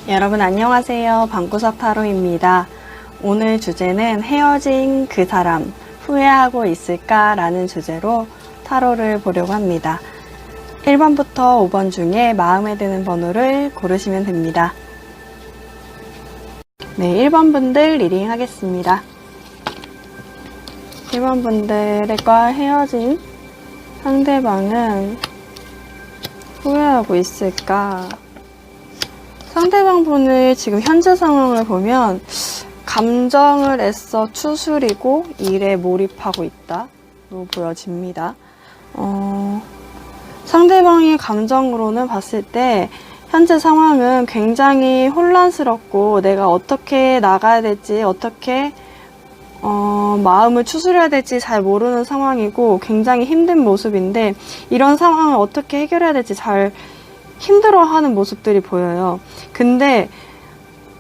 여러분 안녕하세요. 방구석 타로입니다. 오늘 주제는 헤어진 그 사람 후회하고 있을까? 라는 주제로 타로를 보려고 합니다. 1번부터 5번 중에 마음에 드는 번호를 고르시면 됩니다. 네, 1번 분들 리딩 하겠습니다. 1번 분들과 헤어진 상대방은 후회하고 있을까? 상대방 분의 지금 현재 상황을 보면 감정을 애써 추스리고 일에 몰입하고 있다로 보여집니다. 상대방의 감정으로는 봤을 때 현재 상황은 굉장히 혼란스럽고 내가 어떻게 나가야 될지 어떻게 마음을 추스려야 될지 잘 모르는 상황이고 굉장히 힘든 모습인데 이런 상황을 어떻게 해결해야 될지 잘 힘들어하는 모습들이 보여요. 근데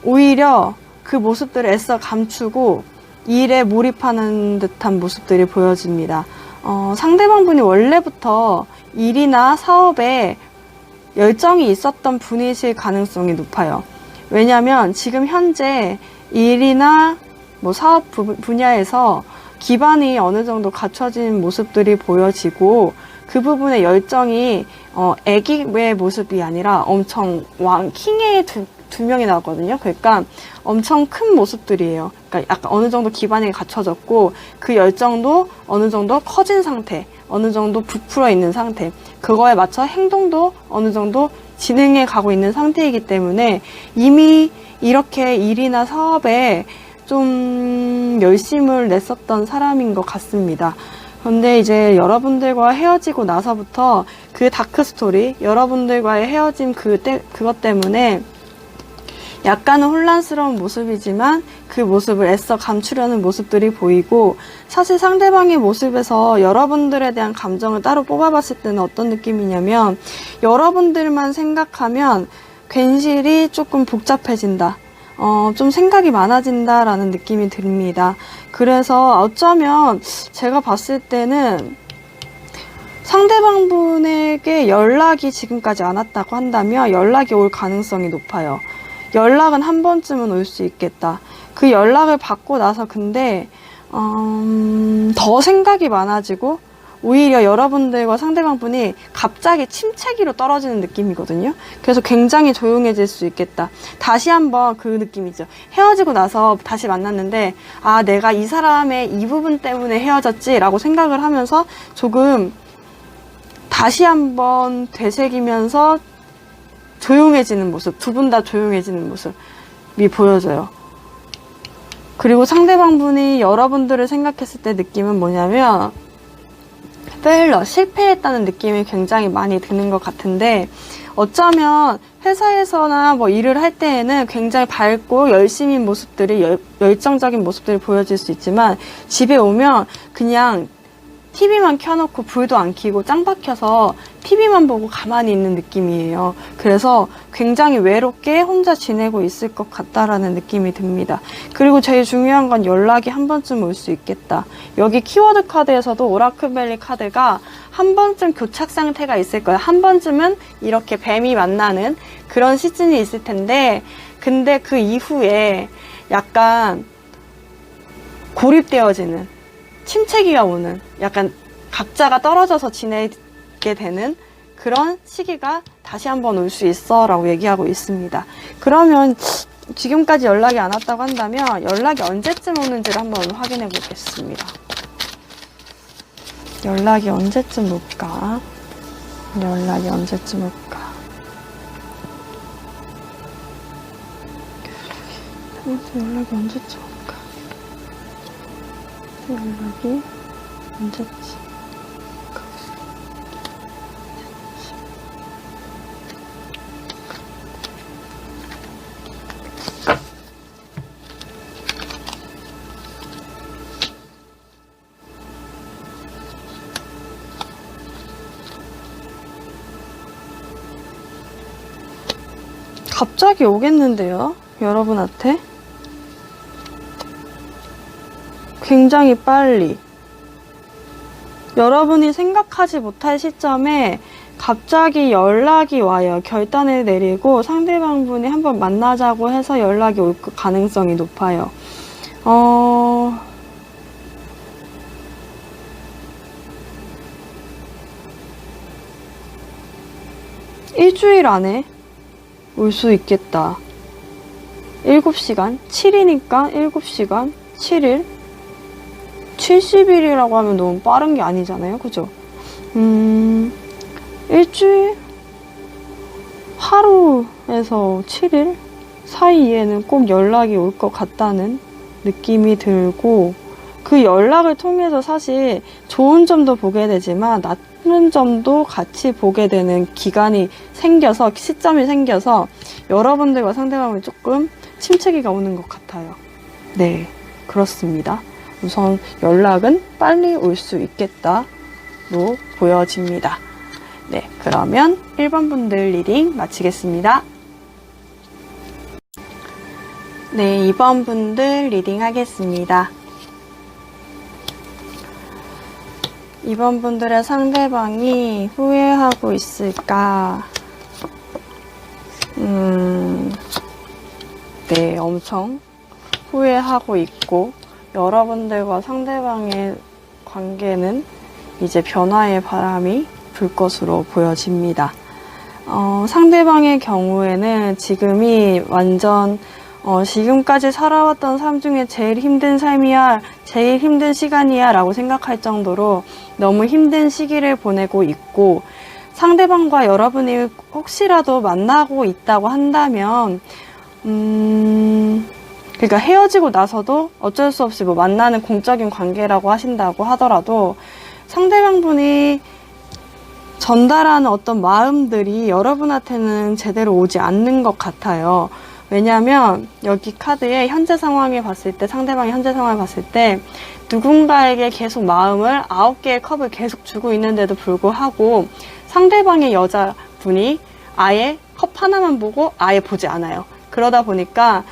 오히려 그 모습들을 애써 감추고 일에 몰입하는 듯한 모습들이 보여집니다. 상대방분이 원래부터 일이나 사업에 열정이 있었던 분이실 가능성이 높아요. 왜냐하면 지금 현재 일이나 사업 분야에서 기반이 어느 정도 갖춰진 모습들이 보여지고 그 부분의 열정이 애기의 모습이 아니라 엄청 킹의 두 명이 나왔거든요. 그러니까 엄청 큰 모습들이에요. 그러니까 약간 어느 정도 기반이 갖춰졌고 그 열정도 어느 정도 커진 상태, 어느 정도 부풀어 있는 상태, 그거에 맞춰 행동도 어느 정도 진행해 가고 있는 상태이기 때문에 이미 이렇게 일이나 사업에 좀 열심을 냈었던 사람인 것 같습니다. 그런데 이제 여러분들과 헤어지고 나서부터 그 다크 스토리, 여러분들과의 헤어짐 그것 때문에 약간은 혼란스러운 모습이지만 그 모습을 애써 감추려는 모습들이 보이고, 사실 상대방의 모습에서 여러분들에 대한 감정을 따로 뽑아봤을 때는 어떤 느낌이냐면 여러분들만 생각하면 괜시리 조금 복잡해진다. 좀 생각이 많아진다라는 느낌이 듭니다. 그래서 어쩌면 제가 봤을 때는 상대방 분에게 연락이 지금까지 안 왔다고 한다면 연락이 올 가능성이 높아요. 연락은 한 번쯤은 올 수 있겠다. 그 연락을 받고 나서 근데 더 생각이 많아지고 오히려 여러분들과 상대방 분이 갑자기 침체기로 떨어지는 느낌이거든요. 그래서 굉장히 조용해질 수 있겠다. 다시 한번 그 느낌이죠. 헤어지고 나서 다시 만났는데 아, 내가 이 사람의 이 부분 때문에 헤어졌지 라고 생각을 하면서 조금 다시 한번 되새기면서 조용해지는 모습, 두 분 다 조용해지는 모습이 보여져요. 그리고 상대방 분이 여러분들을 생각했을 때 느낌은 뭐냐면 페일러, 실패했다는 느낌이 굉장히 많이 드는 것 같은데, 어쩌면 회사에서나 일을 할 때에는 굉장히 밝고 열심인 모습들이, 열정적인 모습들이 보여질 수 있지만 집에 오면 그냥 TV만 켜놓고 불도 안 켜고 짱 박혀서 TV만 보고 가만히 있는 느낌이에요. 그래서 굉장히 외롭게 혼자 지내고 있을 것 같다라는 느낌이 듭니다. 그리고 제일 중요한 건 연락이 한 번쯤 올 수 있겠다. 여기 키워드 카드에서도 오라클밸리 카드가 한 번쯤 교착 상태가 있을 거예요. 한 번쯤은 이렇게 뱀이 만나는 그런 시즌이 있을 텐데, 근데 그 이후에 약간 고립되어지는, 침체기가 오는, 약간 각자가 떨어져서 지내게 되는 그런 시기가 다시 한번 올 수 있어 라고 얘기하고 있습니다. 그러면 지금까지 연락이 안 왔다고 한다면 연락이 언제쯤 오는지를 한번 확인해 보겠습니다. 연락이 언제쯤 올까? 연락이 언제쯤 올까? 연락이 언제쯤 올까? 연락이 언제쯤? 갑자기 오겠는데요? 여러분한테? 굉장히 빨리. 여러분이 생각하지 못할 시점에 갑자기 연락이 와요. 결단을 내리고 상대방분이 한번 만나자고 해서 연락이 올 가능성이 높아요. 일주일 안에 올 수 있겠다. 7시간? 7이니까 7시간? 7일? 70일이라고 하면 너무 빠른 게 아니잖아요. 그죠? 일주일? 하루에서 7일 사이에는 꼭 연락이 올 것 같다는 느낌이 들고, 그 연락을 통해서 사실 좋은 점도 보게 되지만 나쁜 점도 같이 보게 되는 기간이 생겨서, 시점이 생겨서 여러분들과 상대방이 조금 침체기가 오는 것 같아요. 네, 그렇습니다. 우선 연락은 빨리 올 수 있겠다로 보여집니다. 네, 그러면 1번 분들 리딩 마치겠습니다. 네, 2번 분들 리딩 하겠습니다. 2번 분들의 상대방이 후회하고 있을까? 네, 엄청 후회하고 있고, 여러분들과 상대방의 관계는 이제 변화의 바람이 불 것으로 보여집니다. 상대방의 경우에는 지금이 완전 지금까지 살아왔던 삶 중에 제일 힘든 삶이야, 제일 힘든 시간이야 라고 생각할 정도로 너무 힘든 시기를 보내고 있고, 상대방과 여러분이 혹시라도 만나고 있다고 한다면 그러니까 헤어지고 나서도 어쩔 수 없이 뭐 만나는 공적인 관계라고 하신다고 하더라도 상대방분이 전달하는 어떤 마음들이 여러분한테는 제대로 오지 않는 것 같아요. 왜냐하면 여기 카드에 현재 상황에 봤을 때, 상대방의 현재 상황을 봤을 때 누군가에게 계속 마음을 9개의 컵을 계속 주고 있는데도 불구하고 상대방의 여자분이 아예 컵 하나만 보고 아예 보지 않아요. 그러다 보니까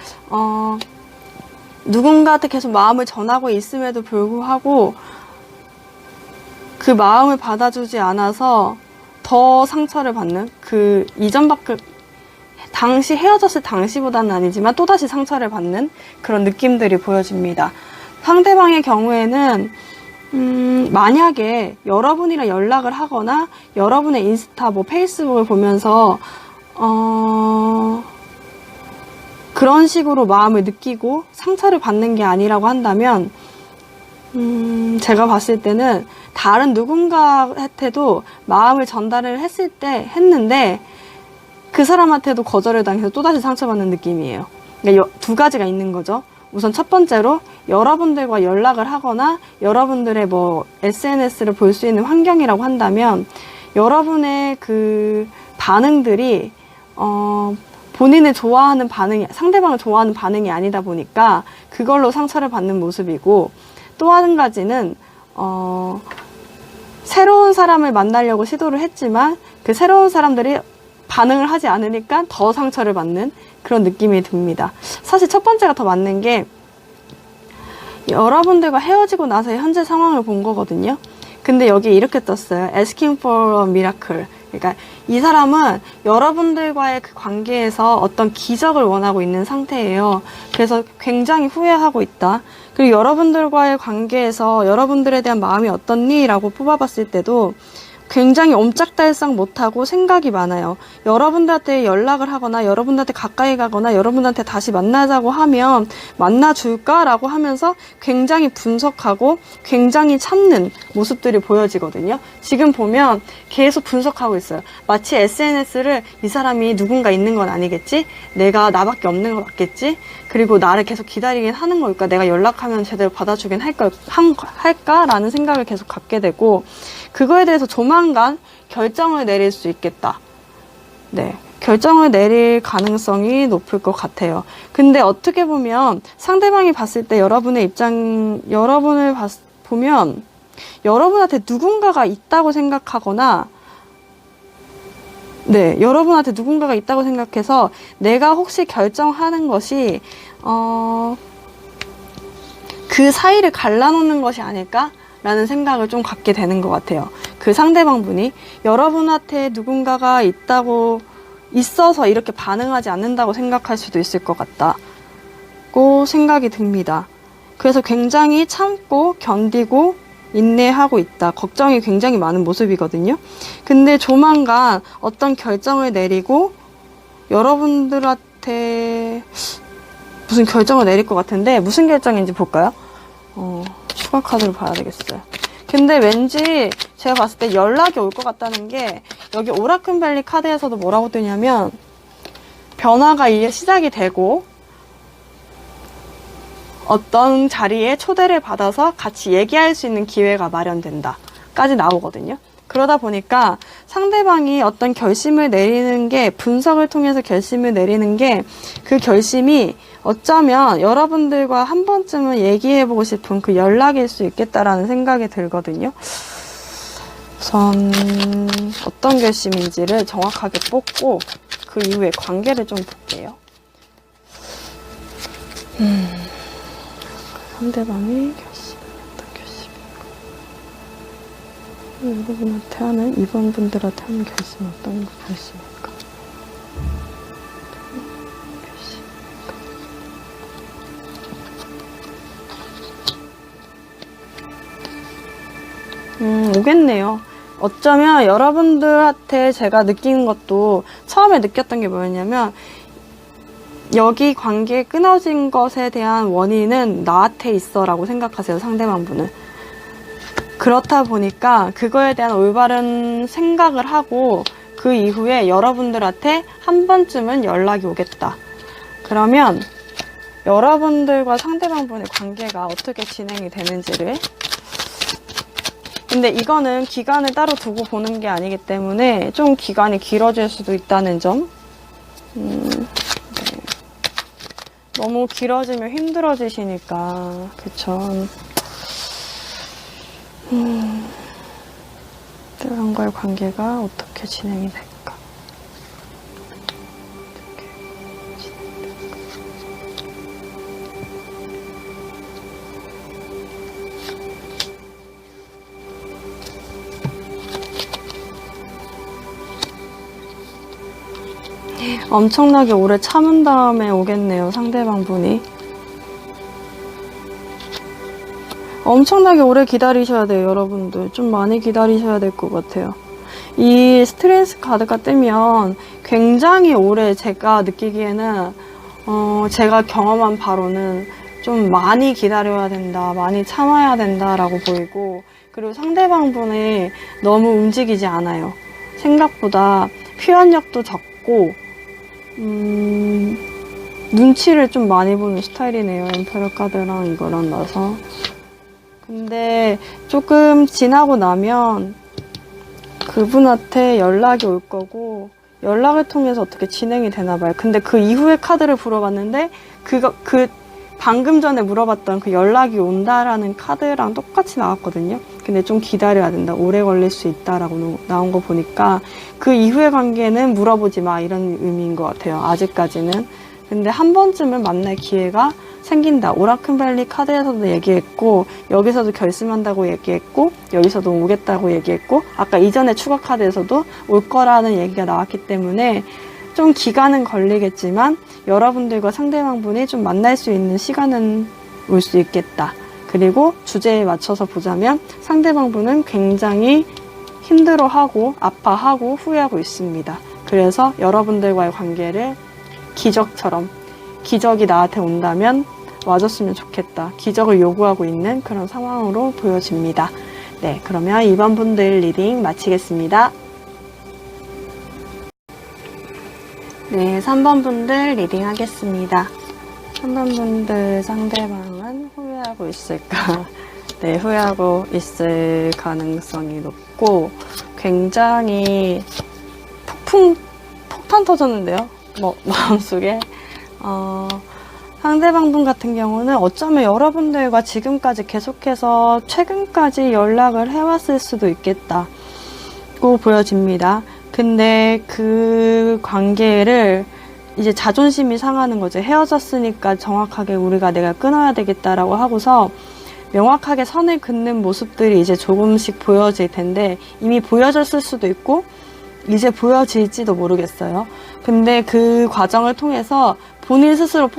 누군가한테 계속 마음을 전하고 있음에도 불구하고 그 마음을 받아주지 않아서 더 상처를 받는, 그 이전밖에 당시 헤어졌을 당시보다는 아니지만 또다시 상처를 받는 그런 느낌들이 보여집니다. 상대방의 경우에는 만약에 여러분이랑 연락을 하거나 여러분의 인스타, 페이스북을 보면서 그런 식으로 마음을 느끼고 상처를 받는 게 아니라고 한다면 제가 봤을 때는 다른 누군가한테도 마음을 전달을 했는데 그 사람한테도 거절을 당해서 또다시 상처받는 느낌이에요. 그러니까 두 가지가 있는 거죠. 우선 첫 번째로 여러분들과 연락을 하거나 여러분들의 SNS를 볼 수 있는 환경이라고 한다면 여러분의 그 반응들이 본인을 좋아하는 반응이, 상대방을 좋아하는 반응이 아니다 보니까 그걸로 상처를 받는 모습이고, 또 한 가지는 새로운 사람을 만나려고 시도를 했지만 그 새로운 사람들이 반응을 하지 않으니까 더 상처를 받는 그런 느낌이 듭니다. 사실 첫 번째가 더 맞는 게 여러분들과 헤어지고 나서의 현재 상황을 본 거거든요. 근데 여기 이렇게 떴어요. Asking for a miracle. 그러니까 이 사람은 여러분들과의 그 관계에서 어떤 기적을 원하고 있는 상태예요. 그래서 굉장히 후회하고 있다. 그리고 여러분들과의 관계에서 여러분들에 대한 마음이 어떻니? 라고 뽑아봤을 때도 굉장히 옴짝달싹 못하고 생각이 많아요. 여러분들한테 연락을 하거나 여러분들한테 가까이 가거나 여러분들한테 다시 만나자고 하면 만나줄까라고 하면서 굉장히 분석하고 굉장히 참는 모습들이 보여지거든요. 지금 보면 계속 분석하고 있어요. 마치 SNS를 이 사람이 누군가 있는 건 아니겠지? 내가 나밖에 없는 거 맞겠지? 그리고 나를 계속 기다리긴 하는 걸까? 내가 연락하면 제대로 받아주긴 할까라는 생각을 계속 갖게 되고, 그거에 대해서 조만간 결정을 내릴 수 있겠다. 네, 결정을 내릴 가능성이 높을 것 같아요. 근데 어떻게 보면 상대방이 봤을 때 여러분을 보면 여러분한테 누군가가 있다고 생각하거나, 네, 여러분한테 누군가가 있다고 생각해서 내가 혹시 결정하는 것이 그 사이를 갈라놓는 것이 아닐까? 라는 생각을 좀 갖게 되는 것 같아요. 그 상대방분이 여러분한테 누군가가 있어서 이렇게 반응하지 않는다고 생각할 수도 있을 것 같다고 생각이 듭니다. 그래서 굉장히 참고 견디고 인내하고 있다. 걱정이 굉장히 많은 모습이거든요. 근데 조만간 어떤 결정을 내리고 여러분들한테 무슨 결정을 내릴 것 같은데 무슨 결정인지 볼까요? 추가 카드를 봐야 되겠어요. 근데 왠지 제가 봤을 때 연락이 올 것 같다는 게 여기 오라클밸리 카드에서도 뭐라고 뜨냐면 변화가 이제 시작이 되고 어떤 자리에 초대를 받아서 같이 얘기할 수 있는 기회가 마련된다 까지 나오거든요. 그러다 보니까 상대방이 어떤 결심을 내리는 게 분석을 통해서 결심을 내리는 게 그 결심이 어쩌면 여러분들과 한 번쯤은 얘기해보고 싶은 그 연락일 수 있겠다라는 생각이 들거든요. 우선 어떤 결심인지를 정확하게 뽑고 그 이후에 관계를 좀 볼게요. 상대방의 결심, 어떤 결심일까? 여러분한테 하는, 이번 분들한테 하는 결심 어떤 결심일까? 오겠네요. 어쩌면 여러분들한테 제가 느끼는 것도 처음에 느꼈던 게 뭐였냐면 여기 관계 끊어진 것에 대한 원인은 나한테 있어 라고 생각하세요. 상대방분은. 그렇다 보니까 그거에 대한 올바른 생각을 하고 그 이후에 여러분들한테 한 번쯤은 연락이 오겠다. 그러면 여러분들과 상대방분의 관계가 어떻게 진행이 되는지를, 근데 이거는 기간을 따로 두고 보는 게 아니기 때문에 좀 기간이 길어질 수도 있다는 점. 네. 너무 길어지면 힘들어지시니까, 그쵸. 상대방과의 관계가 어떻게 진행이 될까? 엄청나게 오래 참은 다음에 오겠네요, 상대방분이. 엄청나게 오래 기다리셔야 돼요, 여러분들. 좀 많이 기다리셔야 될 것 같아요. 이 스트레스 카드가 뜨면 굉장히 오래, 제가 느끼기에는 제가 경험한 바로는 좀 많이 기다려야 된다, 많이 참아야 된다라고 보이고, 그리고 상대방분이 너무 움직이지 않아요. 생각보다 표현력도 적고 눈치를 좀 많이 보는 스타일이네요. 엠페러 카드랑 이거랑 나서. 근데 조금 지나고 나면 그분한테 연락이 올 거고 연락을 통해서 어떻게 진행이 되나 봐요. 근데 그 이후에 카드를 불어봤는데 그 방금 전에 물어봤던 그 연락이 온다라는 카드랑 똑같이 나왔거든요. 근데 좀 기다려야 된다. 오래 걸릴 수 있다라고 나온 거 보니까 그 이후의 관계는 물어보지 마 이런 의미인 것 같아요. 아직까지는. 근데 한 번쯤은 만날 기회가 생긴다. 오라클밸리 카드에서도 얘기했고 여기서도 결심한다고 얘기했고 여기서도 오겠다고 얘기했고 아까 이전에 추가 카드에서도 올 거라는 얘기가 나왔기 때문에 좀 기간은 걸리겠지만 여러분들과 상대방분이 좀 만날 수 있는 시간은 올 수 있겠다. 그리고 주제에 맞춰서 보자면 상대방분은 굉장히 힘들어하고 아파하고 후회하고 있습니다. 그래서 여러분들과의 관계를 기적처럼, 기적이 나한테 온다면 와줬으면 좋겠다. 기적을 요구하고 있는 그런 상황으로 보여집니다. 네, 그러면 2번 분들 리딩 마치겠습니다. 네, 3번 분들 리딩 하겠습니다. 3번 분들 상대방은 후회하고 있을까? 네, 후회하고 있을 가능성이 높고 굉장히 폭탄 터졌는데요. 마음속에. 상대방분 같은 경우는 어쩌면 여러분들과 지금까지 계속해서 최근까지 연락을 해왔을 수도 있겠다고 보여집니다. 근데 그 관계를 이제 자존심이 상하는 거죠. 헤어졌으니까 정확하게 내가 끊어야 되겠다라고 하고서 명확하게 선을 긋는 모습들이 이제 조금씩 보여질 텐데, 이미 보여졌을 수도 있고 이제 보여질지도 모르겠어요. 근데 그 과정을 통해서 본인 스스로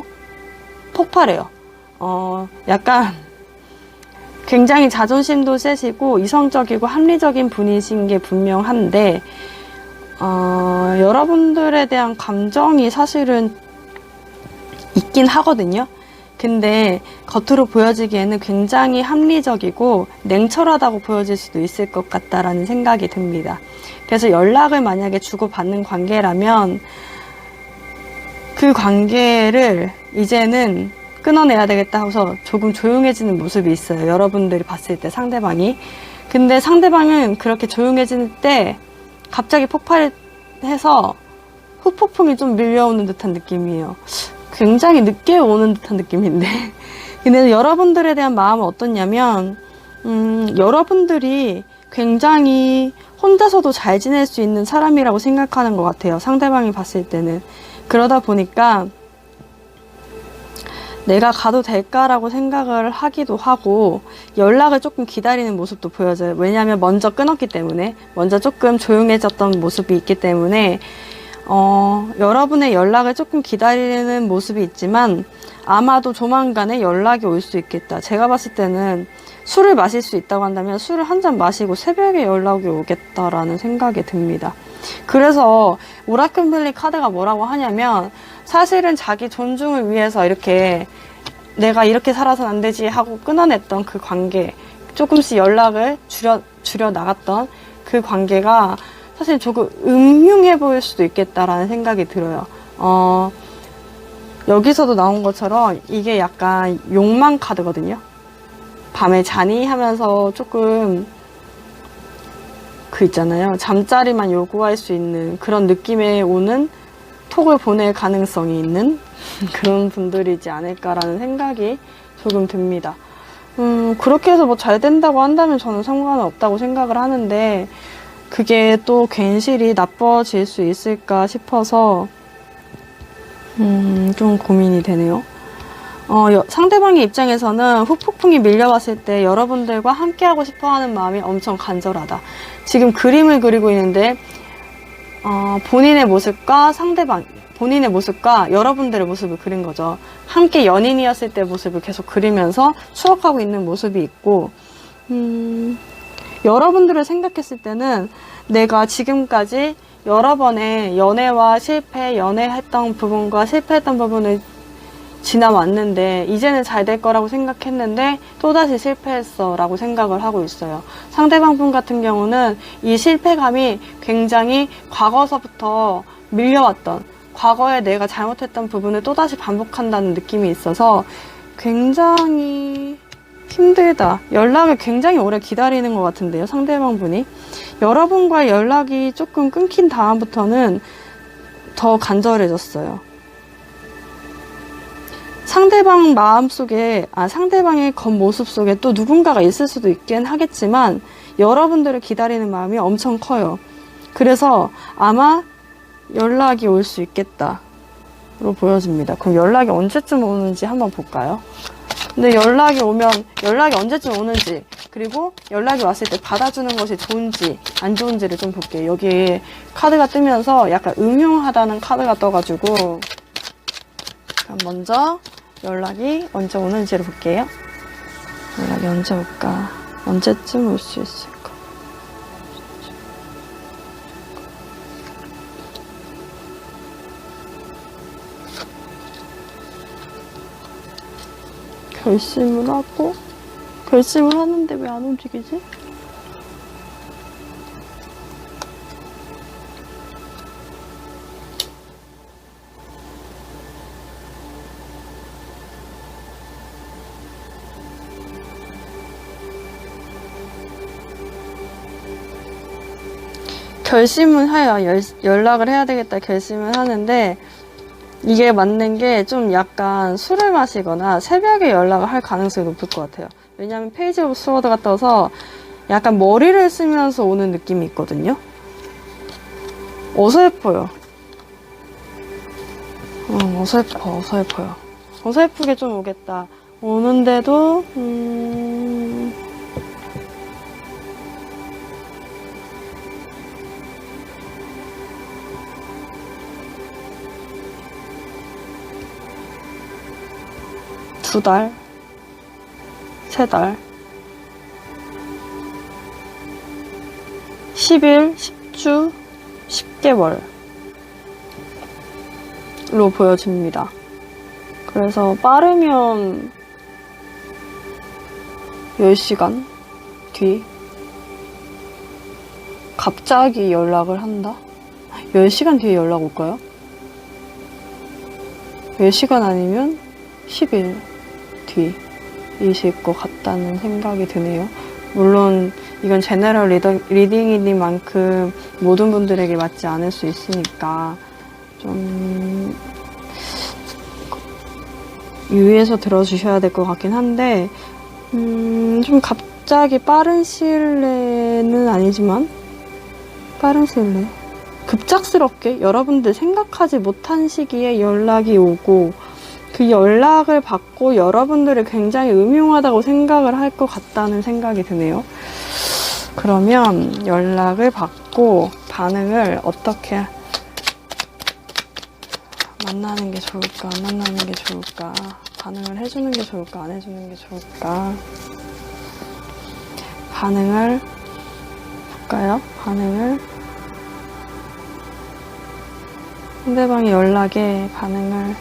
폭발해요. 약간 굉장히 자존심도 세시고 이성적이고 합리적인 분이신 게 분명한데, 여러분들에 대한 감정이 사실은 있긴 하거든요. 근데 겉으로 보여지기에는 굉장히 합리적이고 냉철하다고 보여질 수도 있을 것 같다라는 생각이 듭니다. 그래서 연락을 만약에 주고받는 관계라면 그 관계를 이제는 끊어내야 되겠다 하고서 조금 조용해지는 모습이 있어요. 여러분들이 봤을 때 상대방이. 근데 상대방은 그렇게 조용해질 때 갑자기 폭발해서 후폭풍이 좀 밀려오는 듯한 느낌이에요. 굉장히 늦게 오는 듯한 느낌인데. 근데 여러분들에 대한 마음은 어떻냐면, 여러분들이 굉장히 혼자서도 잘 지낼 수 있는 사람이라고 생각하는 것 같아요. 상대방이 봤을 때는. 그러다 보니까 내가 가도 될까라고 생각을 하기도 하고, 연락을 조금 기다리는 모습도 보여져요. 왜냐하면 먼저 끊었기 때문에, 먼저 조금 조용해졌던 모습이 있기 때문에 여러분의 연락을 조금 기다리는 모습이 있지만 아마도 조만간에 연락이 올 수 있겠다. 제가 봤을 때는 술을 마실 수 있다고 한다면 술을 한 잔 마시고 새벽에 연락이 오겠다라는 생각이 듭니다. 그래서 오라클 카드가 뭐라고 하냐면, 사실은 자기 존중을 위해서 이렇게 내가 이렇게 살아서는 안 되지 하고 끊어냈던 그 관계, 조금씩 연락을 줄여 나갔던 그 관계가 사실 조금 음흉해 보일 수도 있겠다라는 생각이 들어요. 여기서도 나온 것처럼 이게 약간 욕망 카드거든요. 밤에 자니 하면서 조금 그 있잖아요. 잠자리만 요구할 수 있는 그런 느낌에 오는 톡을 보낼 가능성이 있는 그런 분들이지 않을까라는 생각이 조금 듭니다. 그렇게 해서 뭐 잘 된다고 한다면 저는 상관은 없다고 생각을 하는데, 그게 또 괜시리 나빠질 수 있을까 싶어서 좀 고민이 되네요. 상대방의 입장에서는 후폭풍이 밀려왔을 때 여러분들과 함께하고 싶어하는 마음이 엄청 간절하다. 지금 그림을 그리고 있는데 본인의 모습과 본인의 모습과 여러분들의 모습을 그린 거죠. 함께 연인이었을 때 모습을 계속 그리면서 추억하고 있는 모습이 있고, 여러분들을 생각했을 때는 내가 지금까지 여러 번의 연애와 연애했던 부분과 실패했던 부분을 지나왔는데 이제는 잘 될 거라고 생각했는데 또다시 실패했어 라고 생각을 하고 있어요. 상대방 분 같은 경우는 이 실패감이 굉장히 과거서부터 밀려왔던, 과거에 내가 잘못했던 부분을 또다시 반복한다는 느낌이 있어서 굉장히 힘들다. 연락을 굉장히 오래 기다리는 것 같은데요, 상대방 분이. 여러분과의 연락이 조금 끊긴 다음부터는 더 간절해졌어요. 상대방 마음속에, 상대방의 겉모습 속에 또 누군가가 있을 수도 있긴 하겠지만 여러분들을 기다리는 마음이 엄청 커요. 그래서 아마 연락이 올 수 있겠다로 보여집니다. 그럼 연락이 언제쯤 오는지 한번 볼까요? 근데 연락이 언제쯤 오는지, 그리고 연락이 왔을 때 받아주는 것이 좋은지 안 좋은지를 좀 볼게요. 여기 카드가 뜨면서 약간 음흉하다는 카드가 떠가지고, 그럼 먼저 연락이 언제 오는지를 볼게요. 연락이 언제 올까? 언제쯤 올 수 있을까? 결심을 하는데 왜 안 움직이지? 결심은 해요. 연락을 해야 되겠다 결심을 하는데, 이게 맞는 게 좀 약간 술을 마시거나 새벽에 연락을 할 가능성이 높을 것 같아요. 왜냐면 페이지 오브 스워드가 떠서 약간 머리를 쓰면서 오는 느낌이 있거든요. 어설퍼요. 어설퍼요. 어설프게 좀 오겠다. 오는데도, 2달, 3달, 10일, 10주, 10개월로 보여집니다. 그래서 빠르면 10시간 뒤 갑자기 연락을 한다? 10시간 뒤에 연락 올까요? 10시간 아니면 10일 뒤이실 것 같다는 생각이 드네요. 물론 이건 제너럴 리딩이니만큼 모든 분들에게 맞지 않을 수 있으니까 좀 유의해서 들어주셔야 될 것 같긴 한데, 좀 갑자기 빠른 시일 내는 아니지만, 빠른 시일 내 급작스럽게 여러분들 생각하지 못한 시기에 연락이 오고, 그 연락을 받고 여러분들이 굉장히 음흉하다고 생각을 할 것 같다는 생각이 드네요. 그러면 연락을 받고 반응을 어떻게 만나는 게 좋을까, 안 만나는 게 좋을까, 반응을 해주는 게 좋을까, 안 해주는 게 좋을까. 반응을 볼까요? 반응을 상대방의 연락에 반응을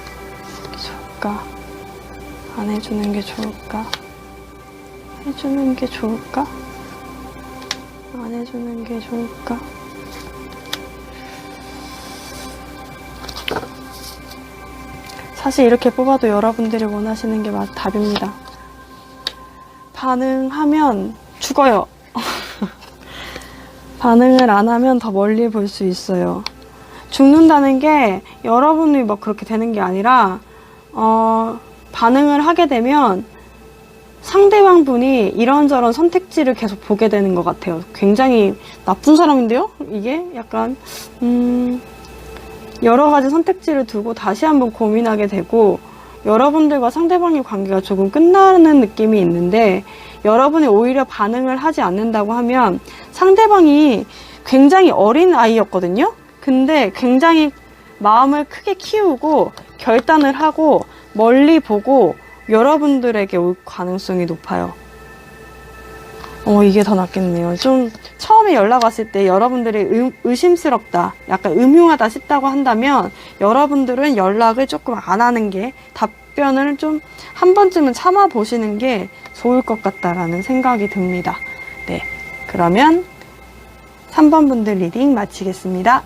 좋을까, 안 해주는 게 좋을까, 해주는 게 좋을까, 안 해주는 게 좋을까. 사실 이렇게 뽑아도 여러분들이 원하시는 게 답입니다. 반응하면 죽어요. 반응을 안 하면 더 멀리 볼 수 있어요. 죽는다는 게 여러분이 막 그렇게 되는 게 아니라 반응을 하게 되면 상대방 분이 이런저런 선택지를 계속 보게 되는 것 같아요. 굉장히 나쁜 사람인데요? 이게 약간 여러 가지 선택지를 두고 다시 한번 고민하게 되고, 여러분들과 상대방의 관계가 조금 끝나는 느낌이 있는데, 여러분이 오히려 반응을 하지 않는다고 하면 상대방이 굉장히 어린 아이였거든요? 근데 굉장히 마음을 크게 키우고 결단을 하고 멀리 보고 여러분들에게 올 가능성이 높아요. 이게 더 낫겠네요. 좀 처음에 연락 왔을 때 여러분들이 의심스럽다, 약간 음흉하다 싶다고 한다면 여러분들은 연락을 조금 안 하는 게, 답변을 좀 한 번쯤은 참아보시는 게 좋을 것 같다라는 생각이 듭니다. 네, 그러면 3번 분들 리딩 마치겠습니다.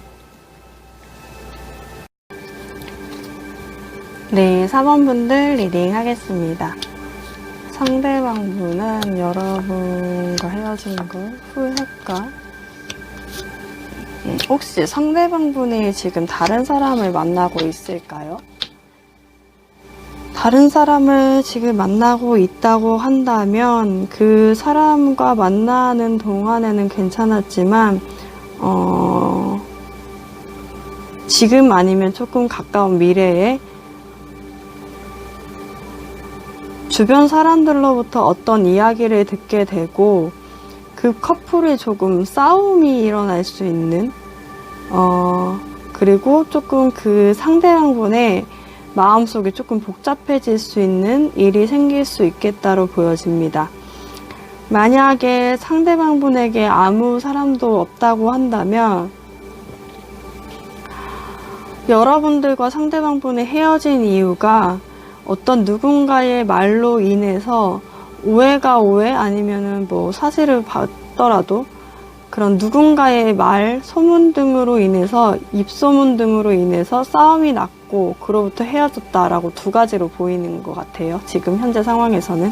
네, 4번 분들 리딩 하겠습니다. 상대방 분은 여러분과 헤어진 걸 후회할까? 혹시 상대방 분이 지금 다른 사람을 만나고 있을까요? 다른 사람을 지금 만나고 있다고 한다면 그 사람과 만나는 동안에는 괜찮았지만 지금 아니면 조금 가까운 미래에 주변 사람들로부터 어떤 이야기를 듣게 되고 그 커플이 조금 싸움이 일어날 수 있는 그리고 조금 그 상대방분의 마음속이 조금 복잡해질 수 있는 일이 생길 수 있겠다로 보여집니다. 만약에 상대방분에게 아무 사람도 없다고 한다면 여러분들과 상대방분이 헤어진 이유가 어떤 누군가의 말로 인해서 오해가 아니면은 뭐 사실을 봤더라도 그런 누군가의 말, 소문 등으로 인해서, 입소문 등으로 인해서 싸움이 났고 그로부터 헤어졌다라고 두 가지로 보이는 것 같아요. 지금 현재 상황에서는.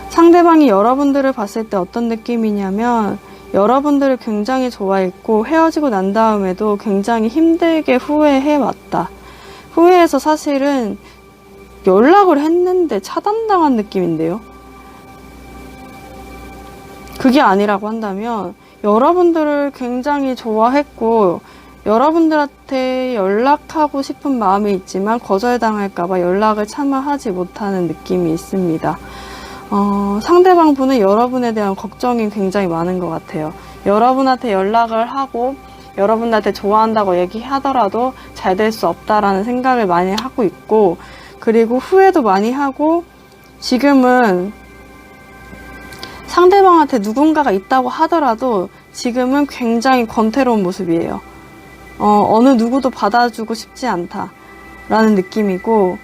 상대방이 여러분들을 봤을 때 어떤 느낌이냐면 여러분들을 굉장히 좋아했고 헤어지고 난 다음에도 굉장히 힘들게 후회해왔다. 후회해서 사실은 연락을 했는데 차단당한 느낌인데요. 그게 아니라고 한다면 여러분들을 굉장히 좋아했고 여러분들한테 연락하고 싶은 마음이 있지만 거절당할까봐 연락을 차마 하지 못하는 느낌이 있습니다. 상대방 분은 여러분에 대한 걱정이 굉장히 많은 것 같아요. 여러분한테 연락을 하고 여러분한테 좋아한다고 얘기하더라도 잘 될 수 없다라는 생각을 많이 하고 있고, 그리고 후회도 많이 하고, 지금은 상대방한테 누군가가 있다고 하더라도 지금은 굉장히 권태로운 모습이에요. 어느 누구도 받아주고 싶지 않다라는 느낌이고,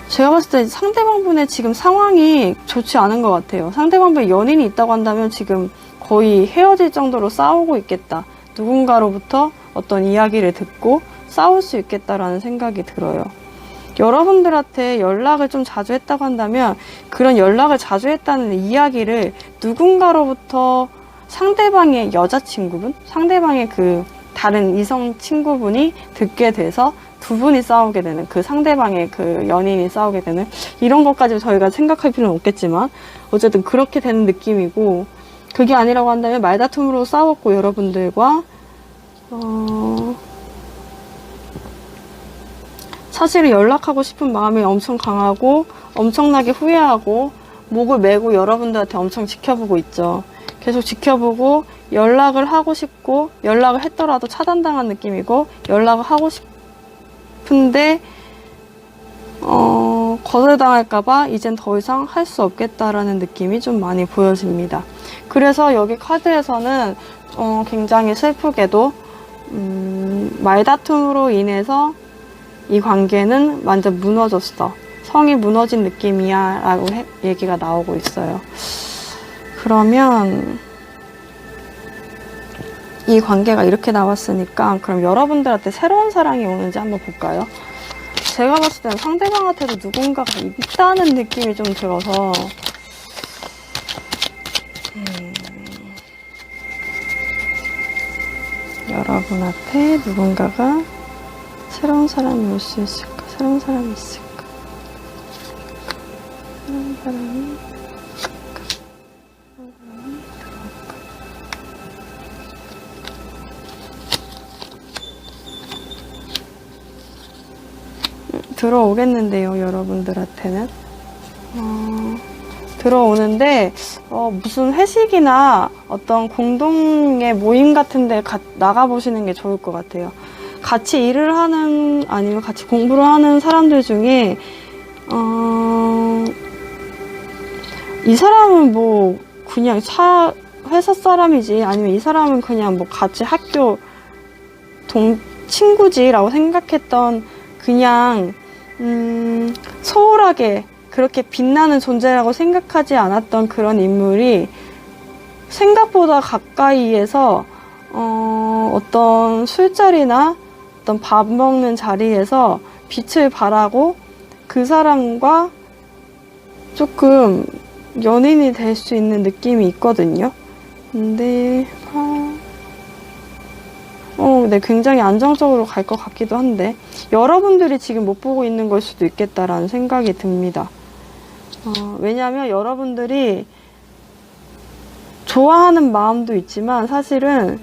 제가 봤을 때 상대방 분의 지금 상황이 좋지 않은 것 같아요. 상대방 분의 연인이 있다고 한다면 지금 거의 헤어질 정도로 싸우고 있겠다. 누군가로부터 어떤 이야기를 듣고 싸울 수 있겠다라는 생각이 들어요. 여러분들한테 연락을 좀 자주 했다고 한다면 그런 연락을 자주 했다는 이야기를 누군가로부터 상대방의 여자친구분? 상대방의 그 다른 이성 친구분이 듣게 돼서 두 분이 싸우게 되는, 그 상대방의 그 연인이 싸우게 되는, 이런 것까지 저희가 생각할 필요는 없겠지만 어쨌든 그렇게 되는 느낌이고, 그게 아니라고 한다면 말다툼으로 싸웠고 여러분들과 사실은 연락하고 싶은 마음이 엄청 강하고 엄청나게 후회하고 목을 메고 여러분들한테 엄청 지켜보고 있죠. 계속 지켜보고 연락을 하고 싶고, 연락을 했더라도 차단당한 느낌이고, 연락을 하고 싶은데 거절당할까봐 이젠 더 이상 할 수 없겠다라는 느낌이 좀 많이 보여집니다. 그래서 여기 카드에서는 굉장히 슬프게도 말다툼으로 인해서 이 관계는 완전 무너졌어, 성이 무너진 느낌이야 라고 얘기가 나오고 있어요. 그러면 이 관계가 이렇게 나왔으니까 그럼 여러분들한테 새로운 사랑이 오는지 한번 볼까요? 제가 봤을 때는 상대방한테도 누군가가 있다는 느낌이 좀 들어서 여러분한테 누군가가 새로운 사람이 올 수 있을까? 새로운 사람이 있을까? 새로운 사람이 들어오겠는데요, 여러분들한테는. 들어오는데, 무슨 회식이나 어떤 공동의 모임 같은 데 나가보시는 게 좋을 것 같아요. 같이 일을 하는, 아니면 같이 공부를 하는 사람들 중에, 이 사람은 뭐, 그냥 회사 사람이지, 아니면 이 사람은 그냥 뭐 같이 학교 친구지라고 생각했던, 그냥, 소홀하게 그렇게 빛나는 존재라고 생각하지 않았던 그런 인물이 생각보다 가까이에서 어떤 술자리나 어떤 밥 먹는 자리에서 빛을 발하고 그 사람과 조금 연인이 될 수 있는 느낌이 있거든요. 근데 네, 굉장히 안정적으로 갈 것 같기도 한데 여러분들이 지금 못 보고 있는 걸 수도 있겠다라는 생각이 듭니다. 왜냐하면 여러분들이 좋아하는 마음도 있지만 사실은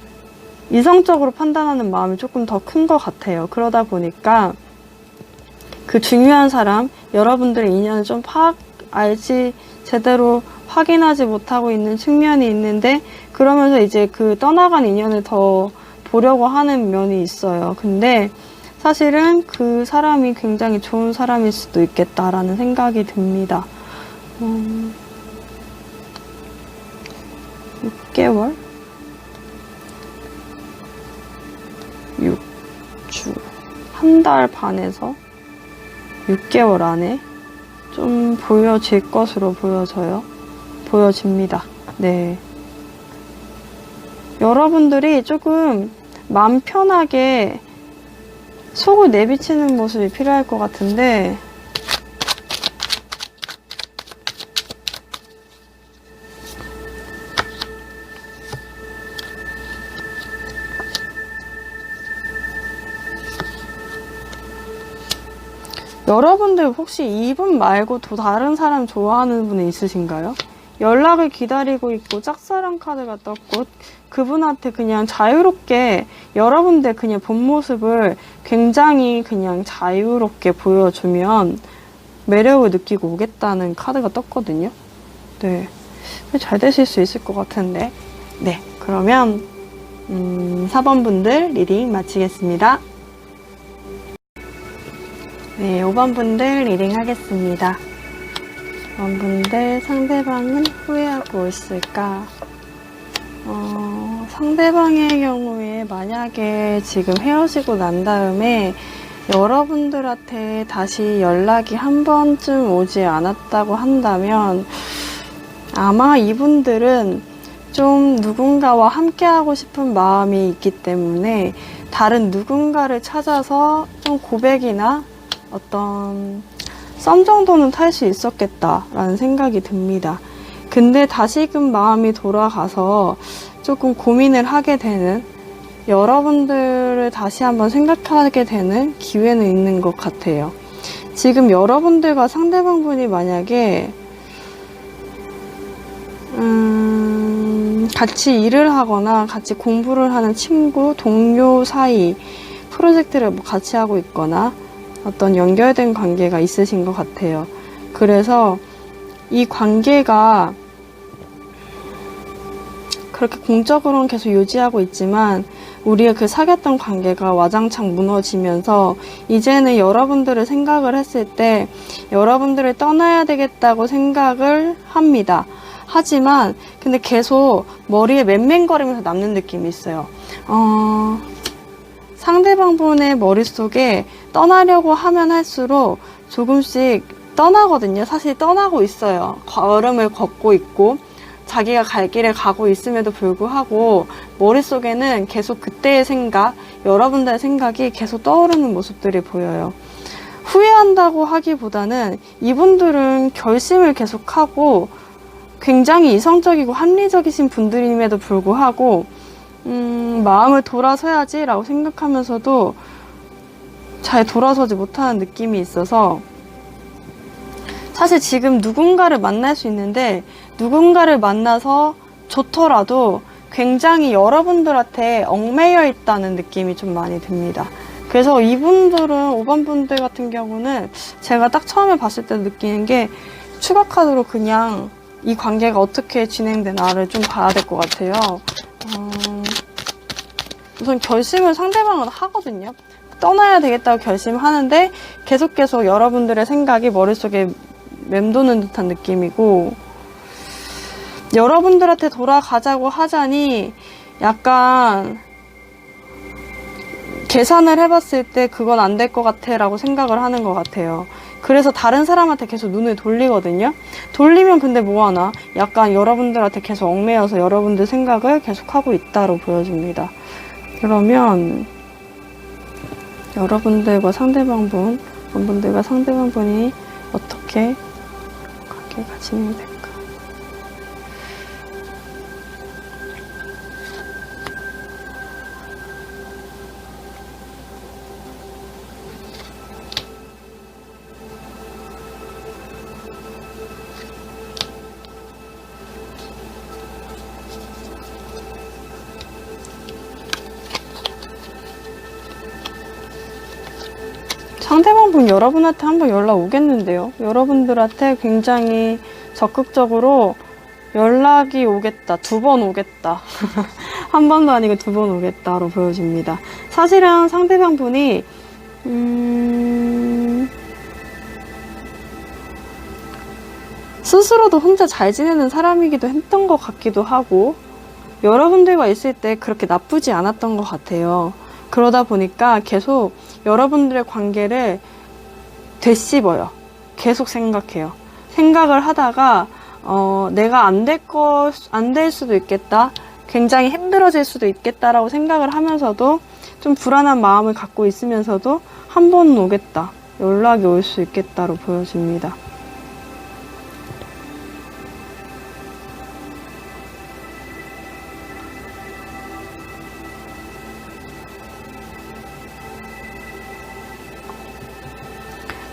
이성적으로 판단하는 마음이 조금 더 큰 것 같아요. 그러다 보니까 그 중요한 사람, 여러분들의 인연을 좀 제대로 확인하지 못하고 있는 측면이 있는데, 그러면서 이제 그 떠나간 인연을 더 보려고 하는 면이 있어요. 근데 사실은 그 사람이 굉장히 좋은 사람일 수도 있겠다라는 생각이 듭니다. 6개월? 6주. 한 달 반에서 6개월 안에 좀 보여질 것으로 보여집니다. 네. 여러분들이 조금 마음 편하게 속을 내비치는 모습이 필요할 것 같은데, 여러분들 혹시 이분 말고 또 다른 사람 좋아하는 분이 있으신가요? 연락을 기다리고 있고 짝사랑 카드가 떴고, 그분한테 그냥 자유롭게 여러분들 그냥 본 모습을 굉장히 그냥 자유롭게 보여주면 매력을 느끼고 오겠다는 카드가 떴거든요. 네. 잘 되실 수 있을 것 같은데. 네. 그러면 4번 분들 리딩 마치겠습니다. 네, 5번 분들 리딩 하겠습니다. 5번 분들 상대방은 후회하고 있을까? 상대방의 경우에 만약에 지금 헤어지고 난 다음에 여러분들한테 다시 연락이 한 번쯤 오지 않았다고 한다면 아마 이분들은 좀 누군가와 함께하고 싶은 마음이 있기 때문에 다른 누군가를 찾아서 좀 고백이나 어떤 썸 정도는 탈 수 있었겠다라는 생각이 듭니다. 근데 다시금 마음이 돌아가서 조금 고민을 하게 되는, 여러분들을 다시 한번 생각하게 되는 기회는 있는 것 같아요. 지금 여러분들과 상대방분이 만약에 같이 일을 하거나 같이 공부를 하는 친구, 동료 사이 프로젝트를 뭐 같이 하고 있거나 어떤 연결된 관계가 있으신 것 같아요. 그래서 이 관계가 그렇게 공적으로는 계속 유지하고 있지만 우리가 그 사귀었던 관계가 와장창 무너지면서 이제는 여러분들을 생각을 했을 때 여러분들을 떠나야 되겠다고 생각을 합니다. 하지만 근데 계속 머리에 맴맴거리면서 남는 느낌이 있어요. 상대방분의 머릿속에 떠나려고 하면 할수록 조금씩 떠나거든요. 사실 떠나고 있어요. 걸음을 걷고 있고 자기가 갈 길을 가고 있음에도 불구하고 머릿속에는 계속 그때의 생각, 여러분들의 생각이 계속 떠오르는 모습들이 보여요. 후회한다고 하기보다는 이분들은 결심을 계속하고 굉장히 이성적이고 합리적이신 분들임에도 불구하고 마음을 돌아서야지 라고 생각하면서도 잘 돌아서지 못하는 느낌이 있어서 사실 지금 누군가를 만날 수 있는데 누군가를 만나서 좋더라도 굉장히 여러분들한테 얽매여 있다는 느낌이 좀 많이 듭니다. 그래서 이분들은 5번 분들 같은 경우는 제가 딱 처음에 봤을 때 느끼는 게 추가 카드로 그냥 이 관계가 어떻게 진행되나를 좀 봐야 될 것 같아요. 우선 결심을 상대방은 하거든요. 떠나야 되겠다고 결심하는데 계속 여러분들의 생각이 머릿속에 맴도는 듯한 느낌이고 여러분들한테 돌아가자고 하자니 약간 계산을 해봤을 때 그건 안 될 것 같아 라고 생각을 하는 것 같아요. 그래서 다른 사람한테 계속 눈을 돌리거든요. 돌리면 근데 뭐하나? 약간 여러분들한테 계속 얽매여서 여러분들 생각을 계속 하고 있다로 보여집니다. 그러면 여러분들과 상대방분이 어떻게 관계가 진행될까? 상대방분 여러분한테 한번 연락 오겠는데요. 여러분들한테 굉장히 적극적으로 연락이 오겠다. 2번 오겠다. 한 번도 아니고 2번 오겠다로 보여집니다. 사실은 상대방분이 스스로도 혼자 잘 지내는 사람이기도 했던 것 같기도 하고 여러분들과 있을 때 그렇게 나쁘지 않았던 것 같아요. 그러다 보니까 계속 여러분들의 관계를 되씹어요. 계속 생각해요. 생각을 하다가 내가 안 될 수도 있겠다. 굉장히 힘들어질 수도 있겠다라고 생각을 하면서도 좀 불안한 마음을 갖고 있으면서도 한 번은 오겠다. 연락이 올 수 있겠다로 보여집니다.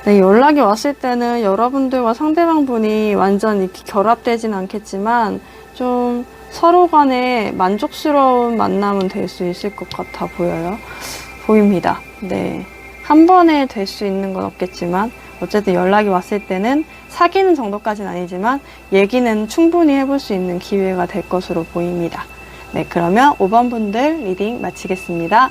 네, 연락이 왔을 때는 여러분들과 상대방분이 완전 이렇게 결합되진 않겠지만 좀 서로 간에 만족스러운 만남은 될 수 있을 것 같아 보입니다. 네. 한 번에 될 수 있는 건 없겠지만 어쨌든 연락이 왔을 때는 사귀는 정도까지는 아니지만 얘기는 충분히 해볼 수 있는 기회가 될 것으로 보입니다. 네, 그러면 5번 분들 리딩 마치겠습니다.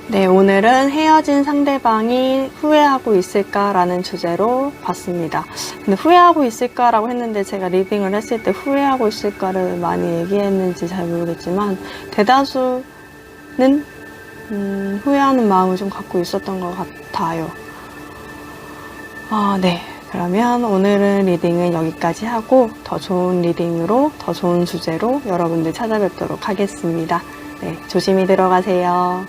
네, 오늘은 헤어진 상대방이 후회하고 있을까라는 주제로 봤습니다. 근데 후회하고 있을까라고 했는데 제가 리딩을 했을 때 후회하고 있을까를 많이 얘기했는지 잘 모르겠지만 대다수는 후회하는 마음을 좀 갖고 있었던 것 같아요. 네. 그러면 오늘은 리딩은 여기까지 하고 더 좋은 리딩으로 더 좋은 주제로 여러분들 찾아뵙도록 하겠습니다. 네, 조심히 들어가세요.